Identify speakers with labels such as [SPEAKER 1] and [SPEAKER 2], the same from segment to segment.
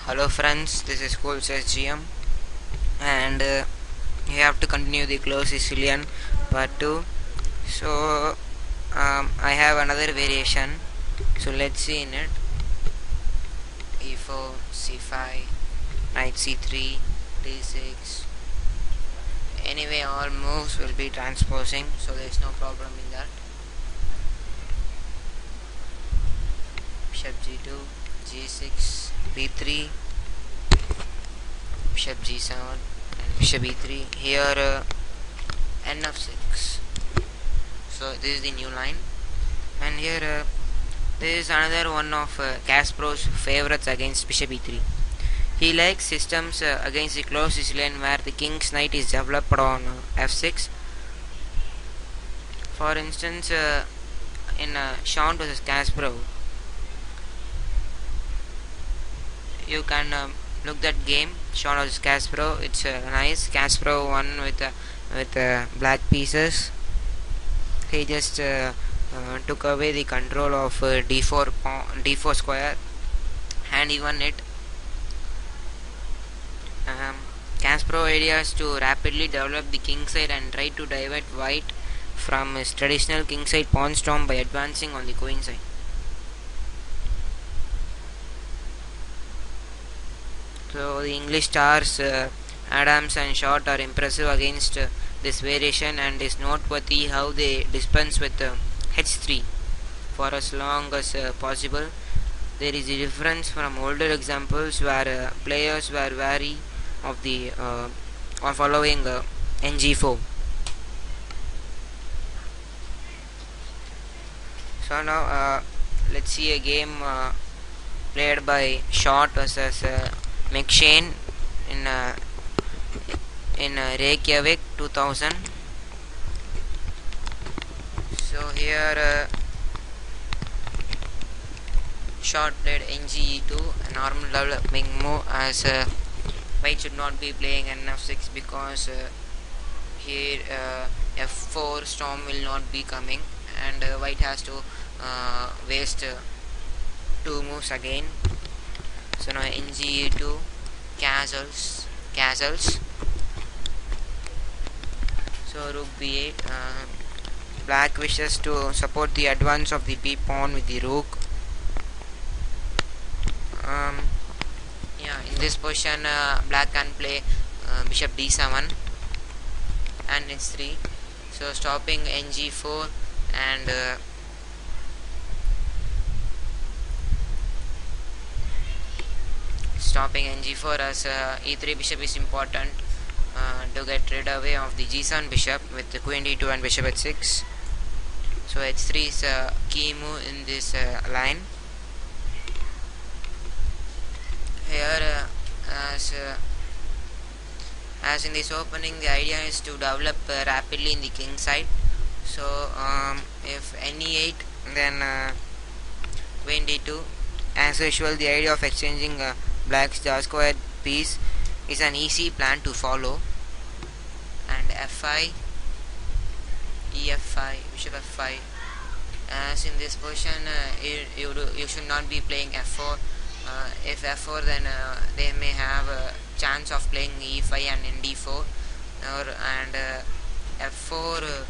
[SPEAKER 1] Hello friends, this is Coolchessgm and we have to continue the Closed Sicilian part 2. So I have another variation. So let's see in it. E4, C5, Knight C3, D6. Anyway, all moves will be transposing, so there is no problem in that. Bishop G2, G6, B3, Bishop G7 and Bishop E3. Here Nf6. So this is the new line, and here there is another one of Kasparov's favorites against Bishop E3. He likes systems against the Closed Sicilian where the king's knight is developed on f6. For instance, in Shawn vs Kasparov, you can look that game, Shawn vs Kasparov. It's nice. Kasparov won with black pieces. He just took away the control of d4 square, and he won it. Kasparov ideas to rapidly develop the king side and try to divert white from his traditional king side pawn storm by advancing on the queen side. So the English stars Adams and Short are impressive against this variation, and is noteworthy how they dispense with h3 for as long as possible. There is a difference from older examples where players were wary of the or following Ng4. So now let's see a game played by Short versus McShane in Reykjavik 2000. So here Short played Ng2, a normal developing move, as white should not be playing Nf6 because here f4 storm will not be coming, and white has to waste two moves again. So now Ng2, castles. So rook b8. Black wishes to support the advance of the b pawn with the rook. In this position black can play bishop d7 and h3, so stopping Ng4 and stopping Ng4 as e3 bishop is important to get rid away of the g7 bishop with the queen d2 and bishop h6. So h3 is a key move in this line. Here as in this opening, the idea is to develop rapidly in the king side. So if ne8, then queen d2. As usual, the idea of exchanging black's dark square piece is an easy plan to follow. And f5, ef5, bishop f5. As in this position, you should not be playing f4. If f4, then they may have a chance of playing e5 and d4, and f4,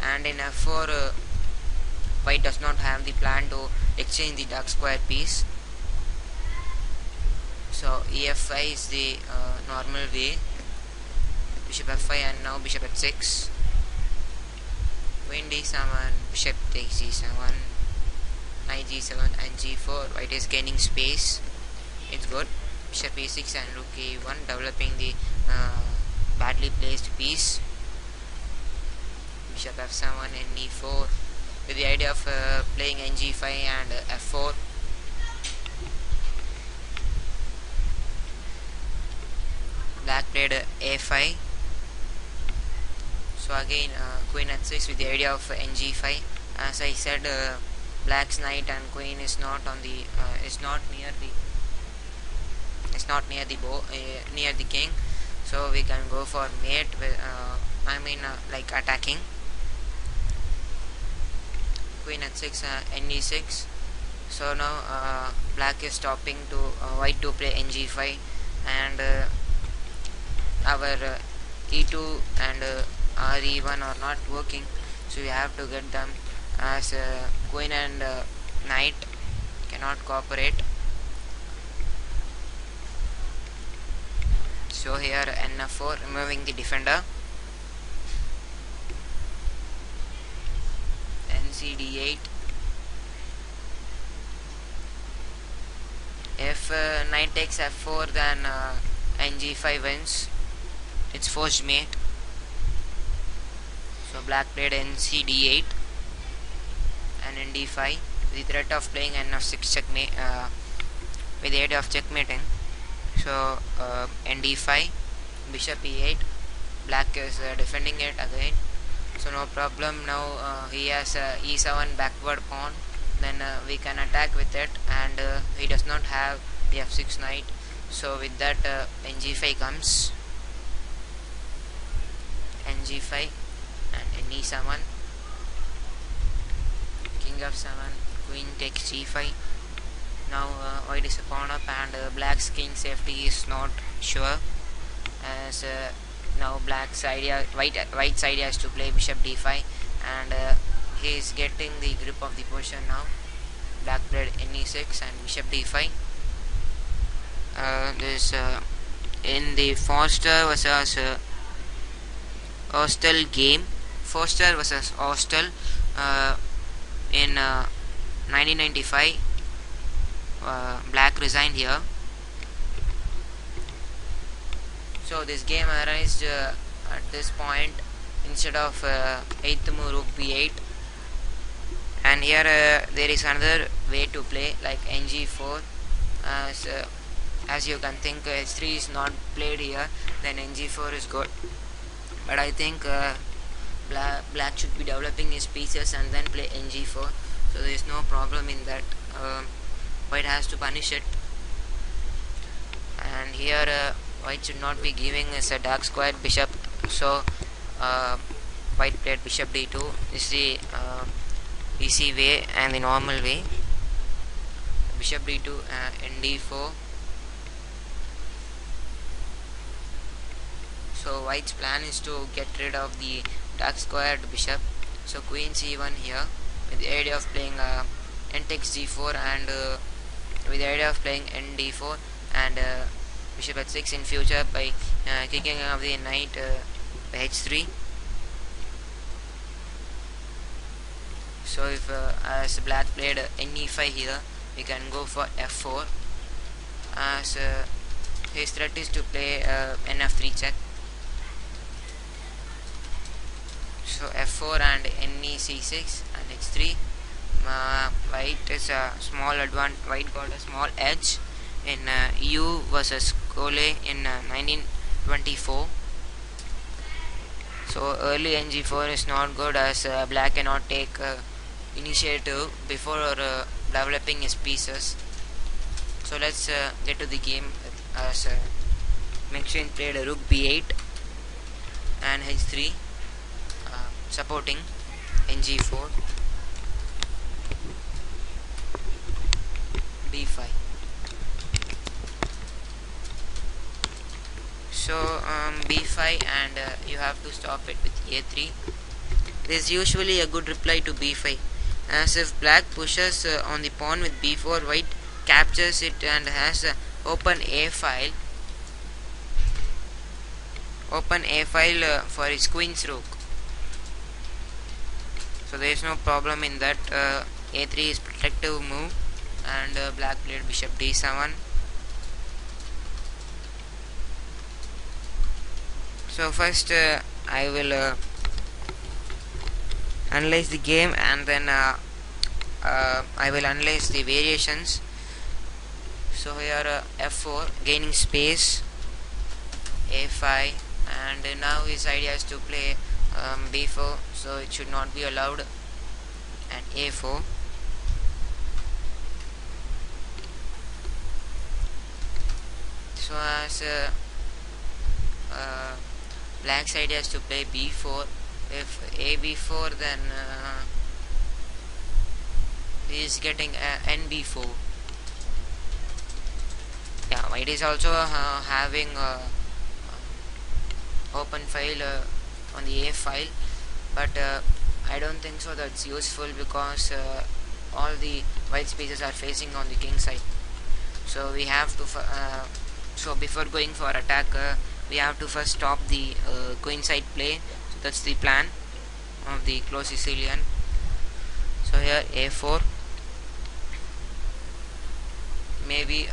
[SPEAKER 1] and in f4 white does not have the plan to exchange the dark square piece. So ef5 is the normal way. Bishop f5 and now bishop h6. Queen d7, bishop takes g7, knight g7 and g4. White is gaining space. It's good. Bishop e6 and rook a1, developing the badly placed piece. Bishop f7 and e4 with the idea of playing ng5 and f4. Black played a5. So again queen h6 with the idea of ng5. As I said, black's knight and queen is not on the near the king, so we can go for mate with like attacking. Queen h6, ne6. So now black is stopping to white to play Ng5, and our E2 and RE1 are not working, so we have to get them, as queen and knight cannot cooperate. So here Nf4, removing the defender. Nc8. If knight takes f4, then Ng5 wins. It's forced mate. So black played Nc8 and Nd5 with the threat of playing Nf6 checkmate, with the idea of checkmating. So Nd5, bishop e8, black is defending it again, so no problem. Now he has e7 backward pawn, then we can attack with it, and he does not have the f6 knight, so with that Ng5 comes, Ng5 and e7, king f7, queen takes g5. Now white is a pawn up, and black's king safety is not sure, as now black's idea, white's idea is to play bishop d5, and he is getting the grip of the position now. Black played ne6 and bishop d5. This in the Foster versus Hostel game, Foster versus Hostel in 1995. Black resigned here. So this game arised at this point instead of 8th move rook b8, and here there is another way to play, like Ng4, as you can think h3 is not played here, then Ng4 is good, but I think black should be developing his pieces and then play Ng4, so there is no problem in that. White has to punish it, and here white should not be giving us a dark squared bishop, so white played bishop d2. This is the easy way and the normal way. Bishop d2 and d4. So white's plan is to get rid of the dark squared bishop, so queen c1 here with the idea of playing n takes g4, and with the idea of playing nd4 and bishop h6 in future by kicking off the knight by h3. So if as black played ne5 here, we can go for f4, as his threat is to play nf3 check. So f4 and nec6 and h3. White is a small advantage. White got a small edge in EU versus Cole in 1924. So early Ng4 is not good, as black cannot take initiative before developing his pieces. So let's get to the game, as McShane played a rook b8 and h3, supporting Ng4. d5. So b5, and you have to stop it with a3. This is usually a good reply to b5, as if black pushes on the pawn with b4, white captures it and has open a file for his queen's rook. So there is no problem in that. a3 is protective move, and black played bishop d7. So first I will analyze the game, and then I will analyze the variations. So here f4, gaining space, a5, and now his idea is to play b4, so it should not be allowed, and a4. So as black's idea is to play b4. If a b4, then he is getting NB4. Yeah, white is also having open file on the A file, but I don't think so that's useful because all the white spaces are facing on the king side. So we have to so before going for attack, we have to first stop the queen side play. So that's the plan of the Closed Sicilian. So here A4, maybe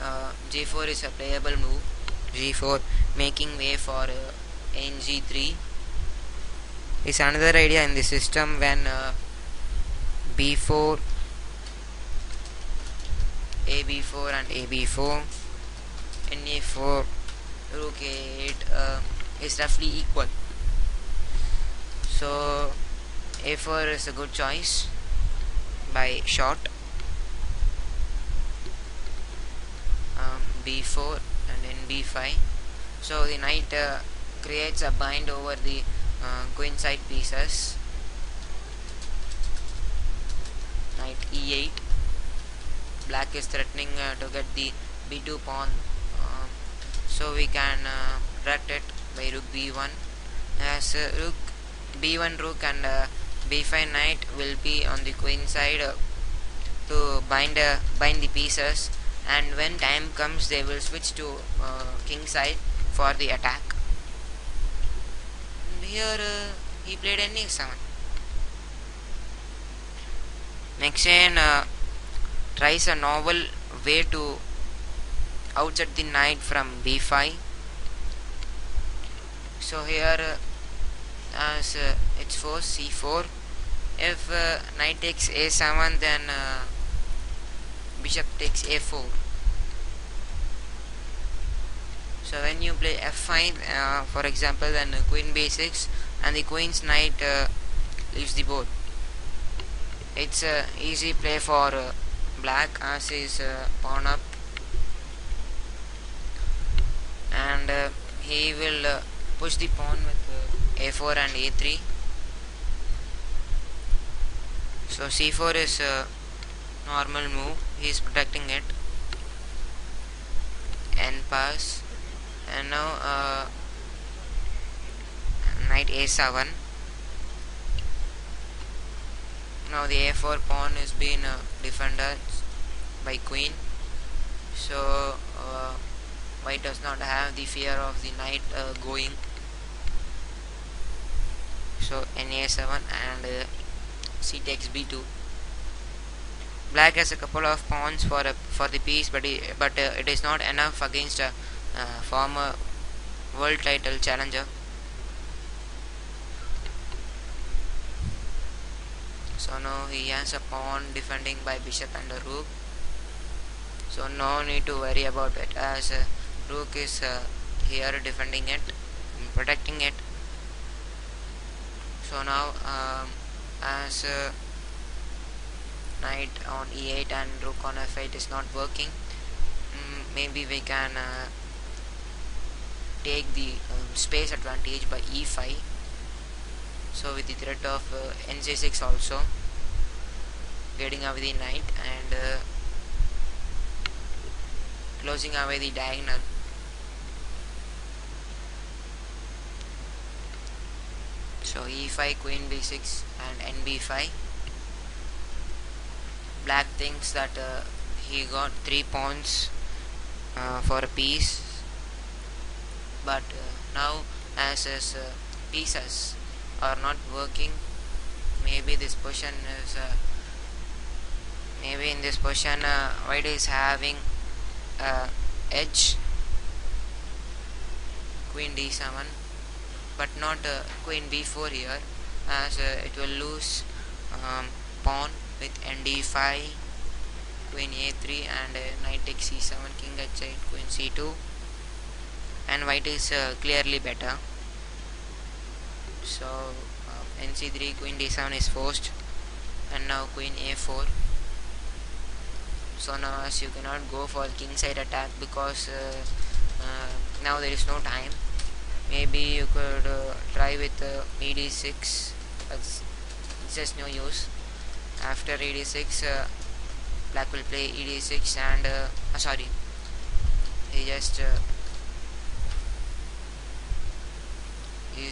[SPEAKER 1] G4 is a playable move. G4 making way for Nc3 is another idea in the system. When B4, AB4 and AB4, Na4, rook A8 is roughly equal. So A4 is a good choice by short. B4 and then B5. So the knight creates a bind over the queen side pieces. Knight E8. Black is threatening to get the B2 pawn, so we can protect it by rook B1. As rook B1 rook and B5 knight will be on the queen side to bind the pieces, and when time comes they will switch to king side for the attack. And here he played Nc7. McShane tries a novel way to outset the knight from B5. So here as it's forced C4. If knight takes A7, then bishop takes A4. So when you play F5, for example, then queen B6 and the queen's knight leaves the board. It's a easy play for black as is pawn up, and he will push the pawn with A4 and A3. So C4 is a normal move. He is protecting it. N pass, and now knight A7. Now the A4 pawn is being defended by queen, so white does not have the fear of the knight going. So Na7 and c takes b2. Black has a couple of pawns for the piece, but it is not enough against a former world title challenger. So now he has a pawn defending by bishop and a rook. So no need to worry about it, as rook is here defending it, protecting it. So now as knight on e8 and rook on f8 is not working, maybe we can take the space advantage by e5. So with the threat of Nc6 also, getting away the knight and closing away the diagonal. So e5, queen b6 and nb5. Black thinks that he got 3 pawns for a piece, but now as his pieces are not working, maybe this position is maybe in this position white is having edge, queen d7, but not queen b4 here, as it will lose pawn with nd5, queen a3 and knight takes c7, king h8, queen c2, and white is clearly better. So nc3, queen d7 is forced, and now queen a4. So now as you cannot go for king side attack because now there is no time. Maybe you could try with ed6, but it's just no use. After ed6 black will play ed6 and sorry, he's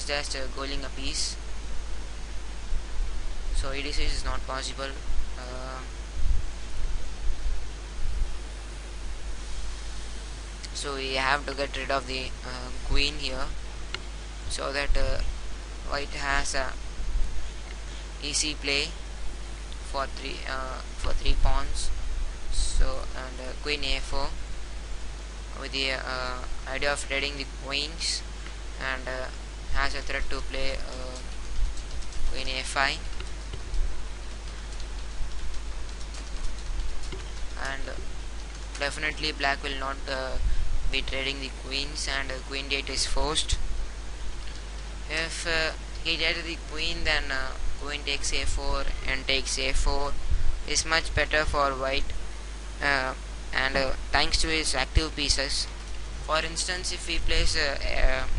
[SPEAKER 1] just goaling a piece, so ed6 is not possible. So we have to get rid of the queen here, so that white has a easy play for three pawns. So and queen a4 with the idea of trading the queens, and has a threat to play queen a5, and definitely black will not be trading the queens, and queen d8 is forced. If he traded the queen, then queen takes a4 and takes a4 is much better for white, and thanks to his active pieces. For instance, if he plays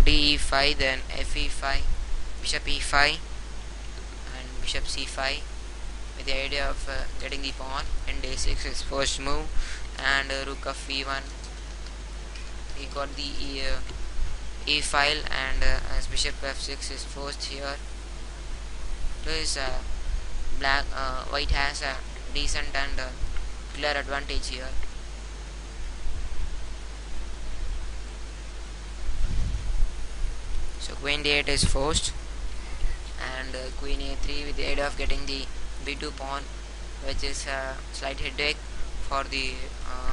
[SPEAKER 1] d5, then fe5, bishop e5 and bishop c5 with the idea of getting the pawn, and d6 is first move, and rook of e1, he got the e file, and as bishop f6 is forced here. Plus white has a decent and clear advantage here. So queen d8 is forced, and queen a3 with the idea of getting the b2 pawn, which is a slight headache for the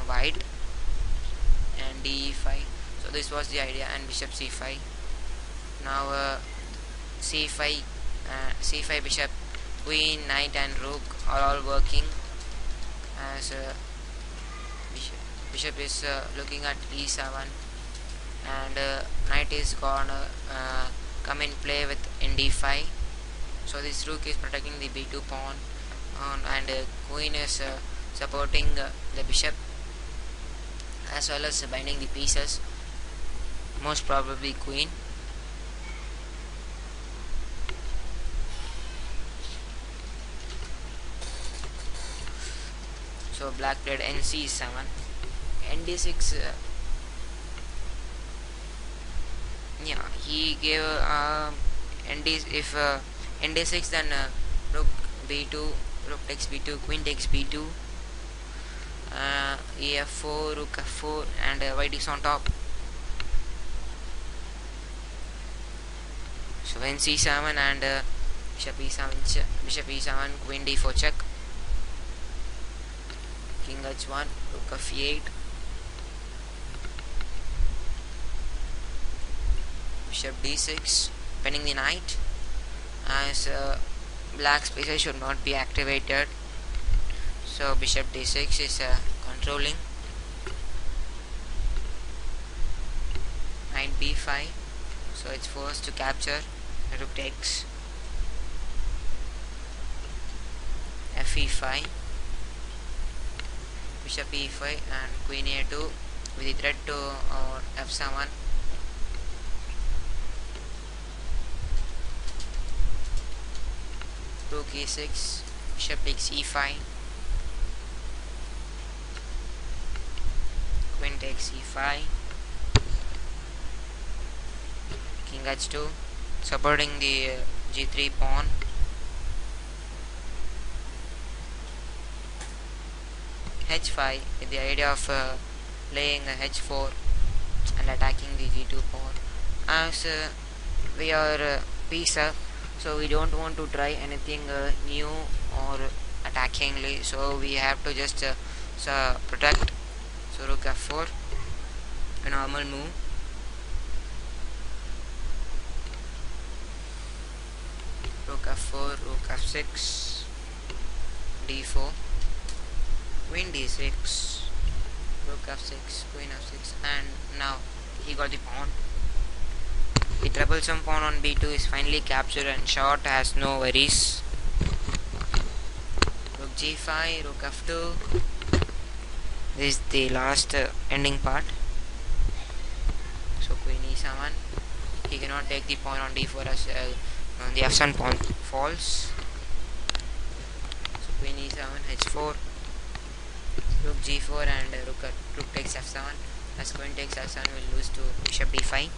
[SPEAKER 1] white, and d5. So this was the idea, and bishop c5. Now c5, c5 bishop, queen, knight and rook are all working, as bishop is looking at e7, and knight is gonna come in play with d5. So this rook is protecting the b2 pawn, and queen is supporting the bishop, as well as binding the pieces, most probably queen. So black played nc7, nd6. Yeah, he gave if nd6, then rook b2, rook takes b2, queen takes b2, ef4, rook f4, and white is on top. So nc7 and bishop e7, queen d4 check, king h1, rook f8, bishop d6, pinning the knight, as black spaces should not be activated. So bishop d6 is controlling, knight b5, so it's forced to capture. Rook takes, fe5, bishop e5, and queen a2 with the threat to f7. Rook e6, bishop takes e5, queen takes e5, king h2, supporting the g3 pawn, h5 with the idea of playing h4 and attacking the g2 pawn, as we are piece up, so we don't want to try anything new or attackingly, so we have to just protect. So rook f4, a normal move, rook f4, rook f6, d4, queen d6, rook f6, queen f6, and now he got the pawn. The troublesome pawn on b2 is finally captured, and short has no worries. Rook g5, rook f2. This is the last ending part. So queen e7, he cannot take the pawn on d4 as the f7 pawn falls. So queen e7, h4, rook g4 and rook takes f7. As queen takes f7, we'll lose to bishop d5.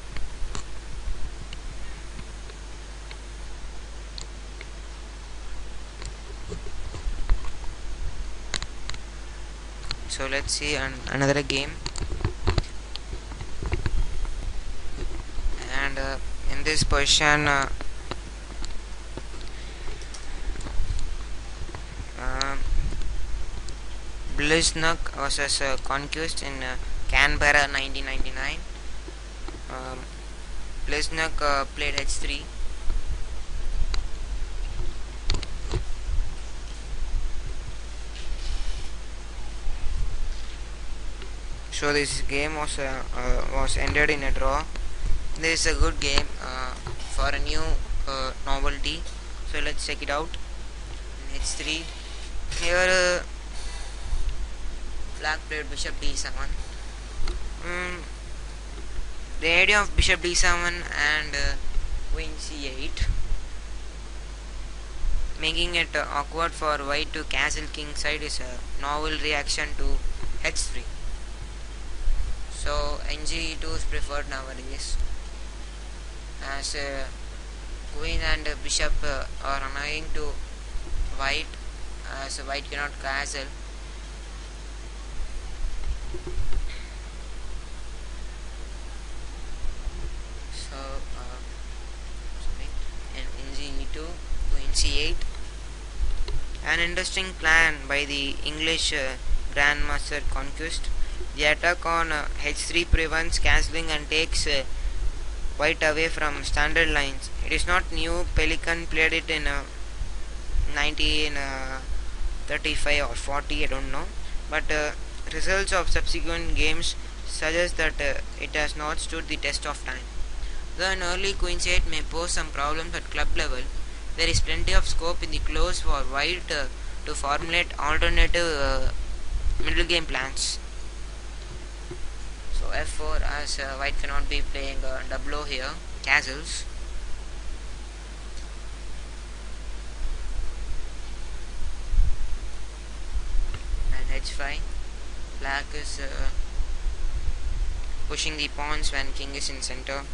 [SPEAKER 1] So let's see another game, and in this position Blissnook versus Conquest in Canberra 1999. Blissnook played h3. So this game was ended in a draw. This is a good game for a new novelty. So let's check it out. In h3, here black played bishop d7. The idea of bishop d7 and queen c8, making it awkward for white to castle king side, is a novel reaction to h3. So Nc2 is preferred nowadays, as queen and bishop are annoying to white, as white cannot castle. So and Nc2 to Nc8, an interesting plan by the English Grandmaster Conquest. The attack on h3 prevents castling and takes white away from standard lines. It is not new. Pelican played it in 1935 or 40, I don't know. But results of subsequent games suggest that it has not stood the test of time. Though an early queen c8 may pose some problems at club level, there is plenty of scope in the close for white to formulate alternative middle game plans. So f4, as white cannot be playing double here, castles. And h5, black is pushing the pawns when king is in center,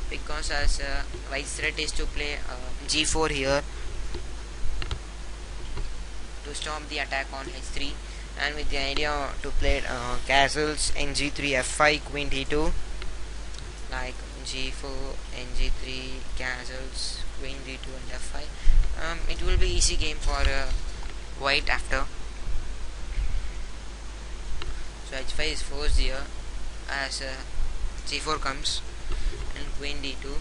[SPEAKER 1] because as white's threat is to play g4 here to stop the attack on h3, and with the idea to play castles Nc3 f5 queen d2, like g4 Nc3 castles queen d2 and f5. It will be easy game for white after. So h5 is forced here as g4 comes and queen d2.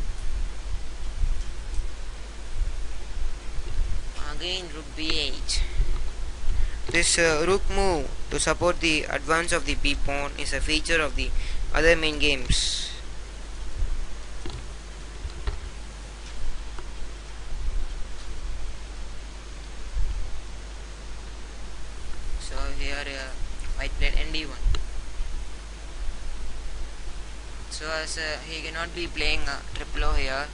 [SPEAKER 1] Again rook b8. This rook move to support the advance of the b pawn is a feature of the other main games. So here white played nd1. So as he cannot be playing triple O here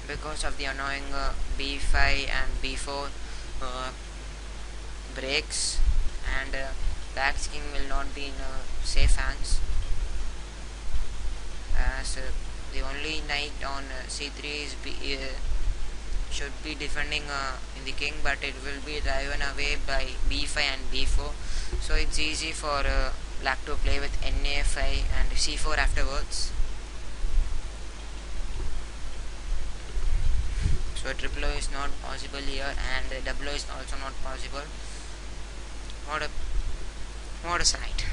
[SPEAKER 1] because of the annoying b5 and b4 breaks, and black's king will not be in safe hands, as the only knight on c3 is should be defending in the king, but it will be driven away by b5 and b4. So it's easy for black to play with Nf6 and c4 afterwards. So triple O is not possible here, and double O is also not possible. What a sight.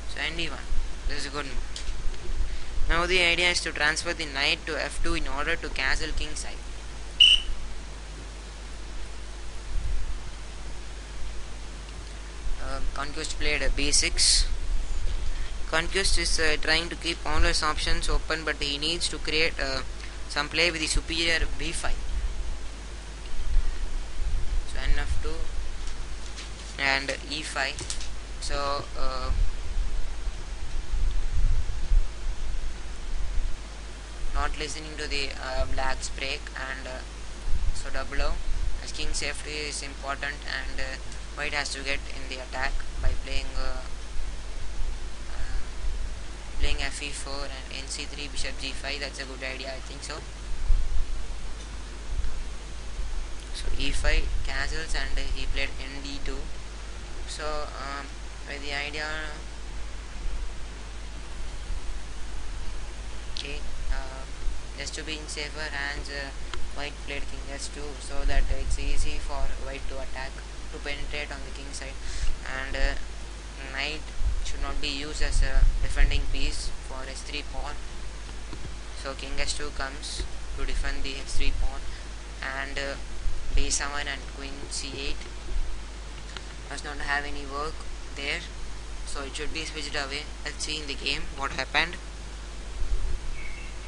[SPEAKER 1] So nd1, this is a good move. Now the idea is to transfer the knight to f2 in order to castle king side. Conquest played b6. Conquest is trying to keep all his options open, but he needs to create some play with the superior b5. So nf2 and e5. So not listening to the black's break, and so double O, as king safety is important, and white has to get in the attack by playing fe4 and nc3 bishop g5. That's a good idea, I think so. So e5 cancels, and he played nd2. So with the idea, okay, just to be in safer hands, white played king s2, so that it's easy for white to attack, to penetrate on the king side, and knight should not be used as a defending piece for s3 pawn. So king s2 comes to defend the x3 pawn, and b7 and queen c8 does not have any work there, so it should be switched away. Let's see in the game what happened.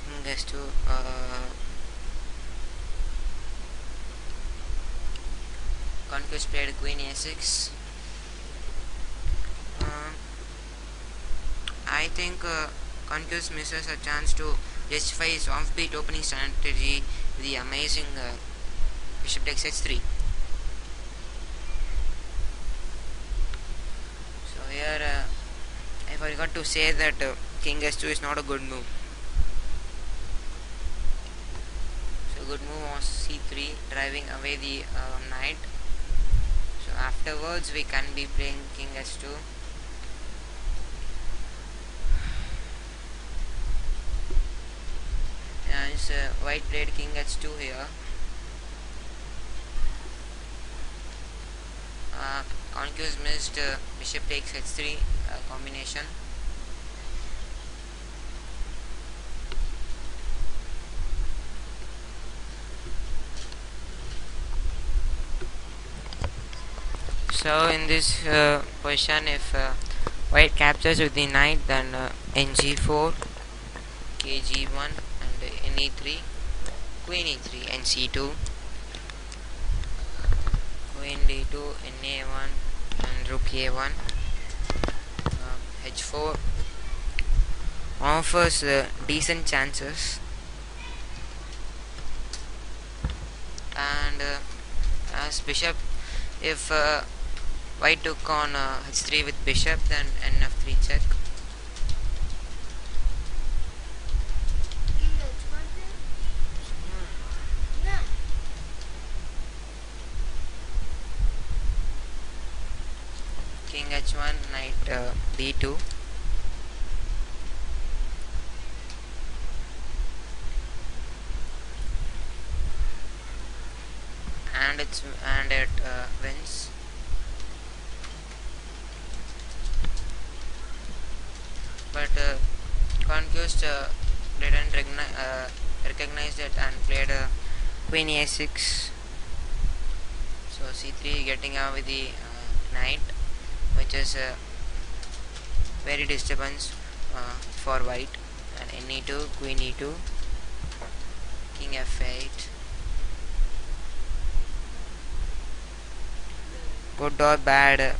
[SPEAKER 1] King s2, Conquest played queen a6. I think Conquest misses a chance to justify his offbeat opening strategy with the amazing bishop takes h3. So here I forgot to say that king s2 is not a good move. So good move was c3, driving away the knight. So afterwards we can be playing king s2. And white played king h2 here. Conquest missed bishop takes h3 combination. So in this position, if white captures with the knight, then ng4, kg1 and ne3, queen e3, nc2, queen d2, na1 and rook a1, h4 offers decent chances, and as bishop, if white took on h3 with bishop, then nf3 check. King h1, knight d2. And it wins. But Conquest didn't recognize it and played queen a6. So c3 getting out with the knight, which is very disturbance for white, and ne2, queen e2, king f8. Good or bad,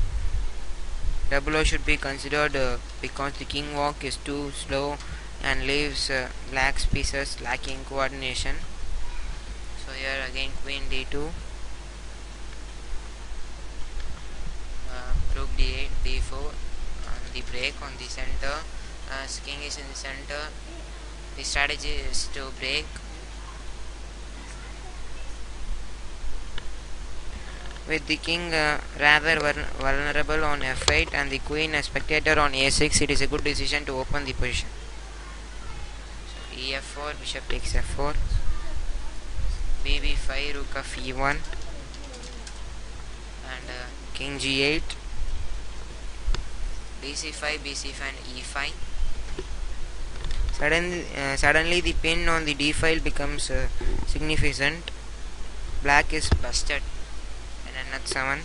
[SPEAKER 1] double O should be considered because the king walk is too slow and leaves black's pieces lacking coordination. So here again queen d2, rook d8, d4 on the break on the center. As king is in the center, the strategy is to break. With the king rather vulnerable on f8 and the queen a spectator on a6, it is a good decision to open the position. So ef4, bishop takes f4, bb5, rook of e1, and king g8, bc5, bc5 and e5. Suddenly the pin on the d file becomes significant. Black is busted. And n7.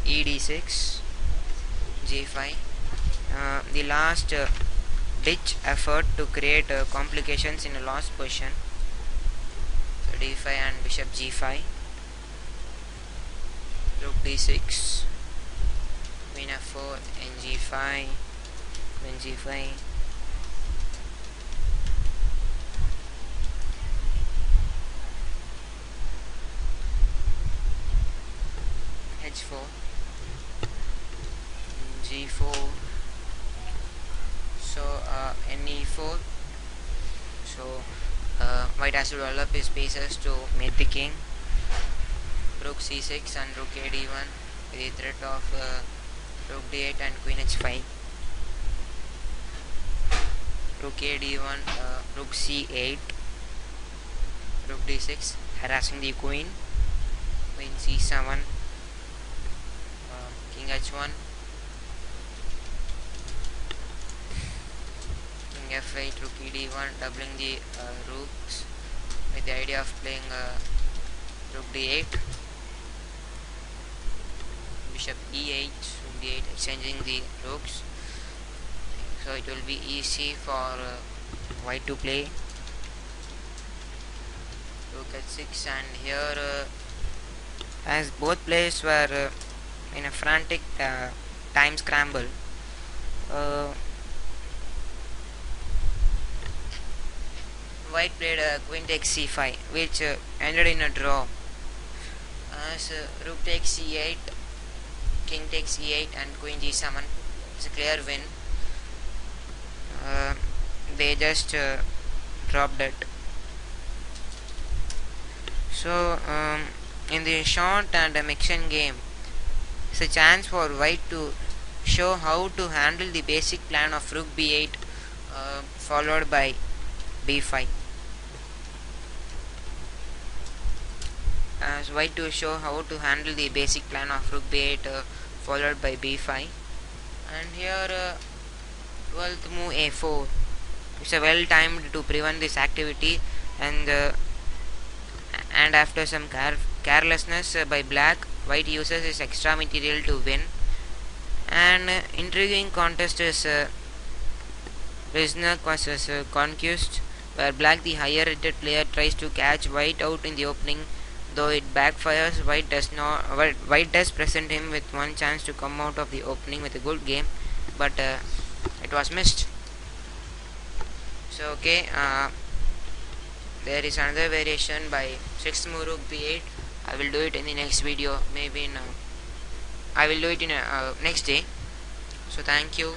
[SPEAKER 1] ed6, g5. The last ditch effort to create complications in a lost position. So d5 and bishop g5, rook d6, queen f4, ng5, queen g5, h4, g4. So ne4. So white has to develop his pieces to mate the king. Rook c6 and rook a d1 with the threat of rook d8 and queen h5. Rook a d1, rook c8, rook d6, harassing the queen. Queen c7, king h1, king f8, rook e d1, doubling the rooks with the idea of playing rook d8, bishop e8, rook d8, exchanging the rooks. So it will be easy for white to play. Rook h6, and here as both players were in a frantic time scramble, white played queen takes c5, which ended in a draw. As rook takes c8, king takes e8, and queen g7. It's a clear win. They just dropped it. So in the short and McShane game, it's a chance for white to show how to handle the basic plan of rook b8 followed by b5. As white to show how to handle the basic plan of rook b8 followed by b5. And here 12th move a4. It's a well timed to prevent this activity, and after some carelessness by black, white uses his extra material to win. An intriguing contest is Blissnook versus Conquest, where black, the higher rated player, tries to catch white out in the opening. Though it backfires, white does present him with one chance to come out of the opening with a good game, but it was missed. So okay, there is another variation by 6th move rook b8. I will do it in the next video. Maybe I will do it in next day. So thank you.